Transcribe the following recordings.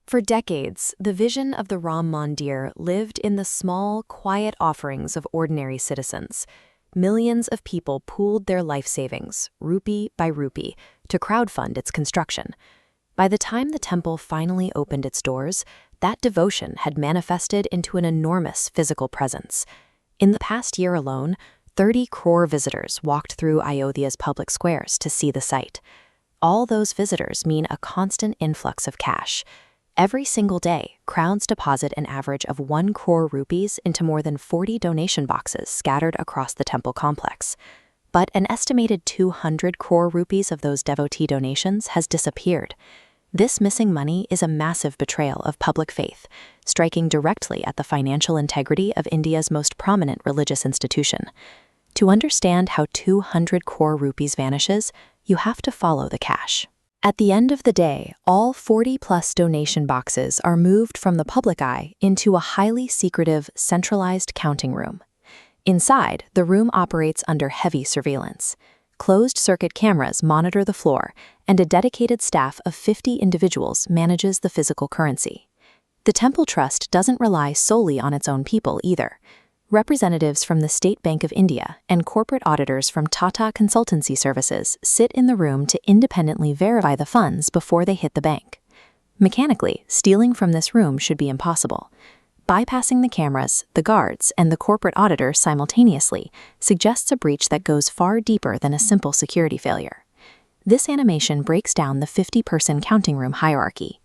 For decades, the vision of the Ram Mandir lived in the small, quiet offerings of ordinary citizens. Millions of people pooled their life savings, rupee by rupee, to crowdfund its construction. By the time the temple finally opened its doors, that devotion had manifested into an enormous physical presence. In the past year alone, 30 crore visitors walked through Ayodhya's public squares to see the site. All those visitors mean a constant influx of cash. Every single day, crowds deposit an average of 1 crore rupees into more than 40 donation boxes scattered across the temple complex. But an estimated 200 crore rupees of those devotee donations has disappeared. This missing money is a massive betrayal of public faith, striking directly at the financial integrity of India's most prominent religious institution. To understand how 200 crore rupees vanishes, you have to follow the cash. At the end of the day, all 40-plus donation boxes are moved from the public eye into a highly secretive, centralized counting room. Inside, the room operates under heavy surveillance. Closed-circuit cameras monitor the floor, and a dedicated staff of 50 individuals manages the physical currency. The Temple Trust doesn't rely solely on its own people either. Representatives from the State Bank of India and corporate auditors from Tata Consultancy Services sit in the room to independently verify the funds before they hit the bank. Mechanically, stealing from this room should be impossible. Bypassing the cameras, the guards, and the corporate auditor simultaneously suggests a breach that goes far deeper than a simple security failure. This animation breaks down the 50-person counting room hierarchy.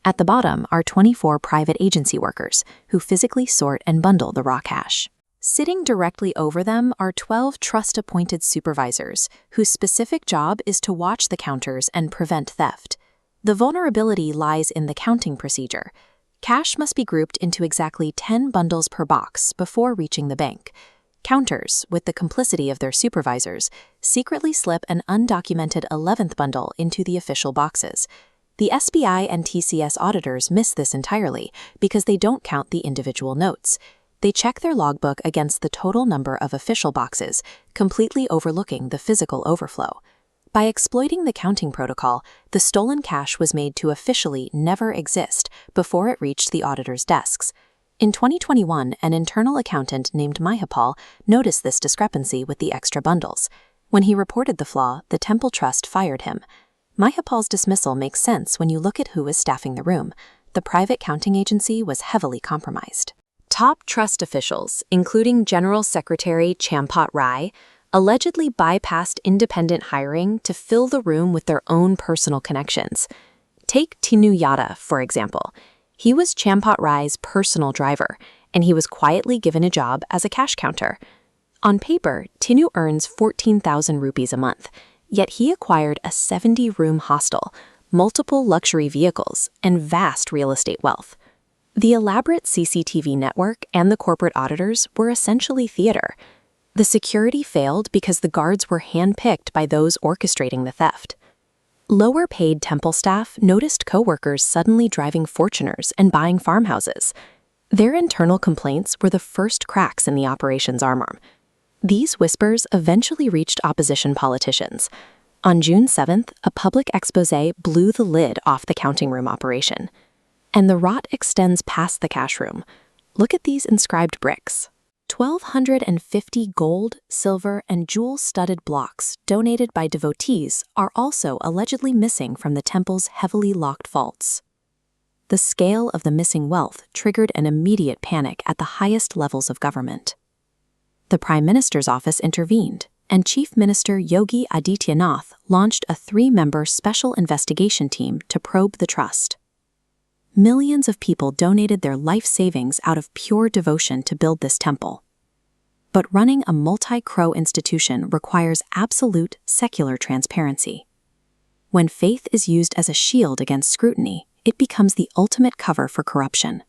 At the bottom are 24 private agency workers who physically sort and bundle the raw cash. Sitting directly over them are 12 trust-appointed supervisors whose specific job is to watch the counters and prevent theft. The vulnerability lies in the counting procedure. Cash must be grouped into exactly 10 bundles per box before reaching the bank. Counters, with the complicity of their supervisors, secretly slip an undocumented 11th bundle into the official boxes. The SBI and TCS auditors miss this entirely because they don't count the individual notes. They check their logbook against the total number of official boxes, completely overlooking the physical overflow. By exploiting the counting protocol, the stolen cash was made to officially never exist before it reached the auditors' desks. In 2021, an internal accountant named Mahipal noticed this discrepancy with the extra bundles. When he reported the flaw, the Temple Trust fired him. Mahipal's dismissal makes sense when you look at who was staffing the room. The private counting agency was heavily compromised. Top trust officials, including General Secretary Champat Rai, allegedly bypassed independent hiring to fill the room with their own personal connections. Take Tinu Yadav, for example. He was Champat Rai's personal driver, and he was quietly given a job as a cash counter. On paper, Tinu earns 14,000 rupees a month, yet he acquired a 70-room hostel, multiple luxury vehicles, and vast real estate wealth. The elaborate CCTV network and the corporate auditors were essentially theater. The security failed because the guards were hand-picked by those orchestrating the theft. Lower-paid temple staff noticed co-workers suddenly driving Fortuners and buying farmhouses. Their internal complaints were the first cracks in the operations armor. These whispers eventually reached opposition politicians. On June 7th, a public exposé blew the lid off the counting room operation. And the rot extends past the cash room. Look at these inscribed bricks. 1,250 gold, silver, and jewel-studded blocks donated by devotees are also allegedly missing from the temple's heavily locked vaults. The scale of the missing wealth triggered an immediate panic at the highest levels of government. The Prime Minister's office intervened, and Chief Minister Yogi Adityanath launched a 3-member special investigation team to probe the trust. Millions of people donated their life savings out of pure devotion to build this temple. But running a multi-crore institution requires absolute secular transparency. When faith is used as a shield against scrutiny, it becomes the ultimate cover for corruption.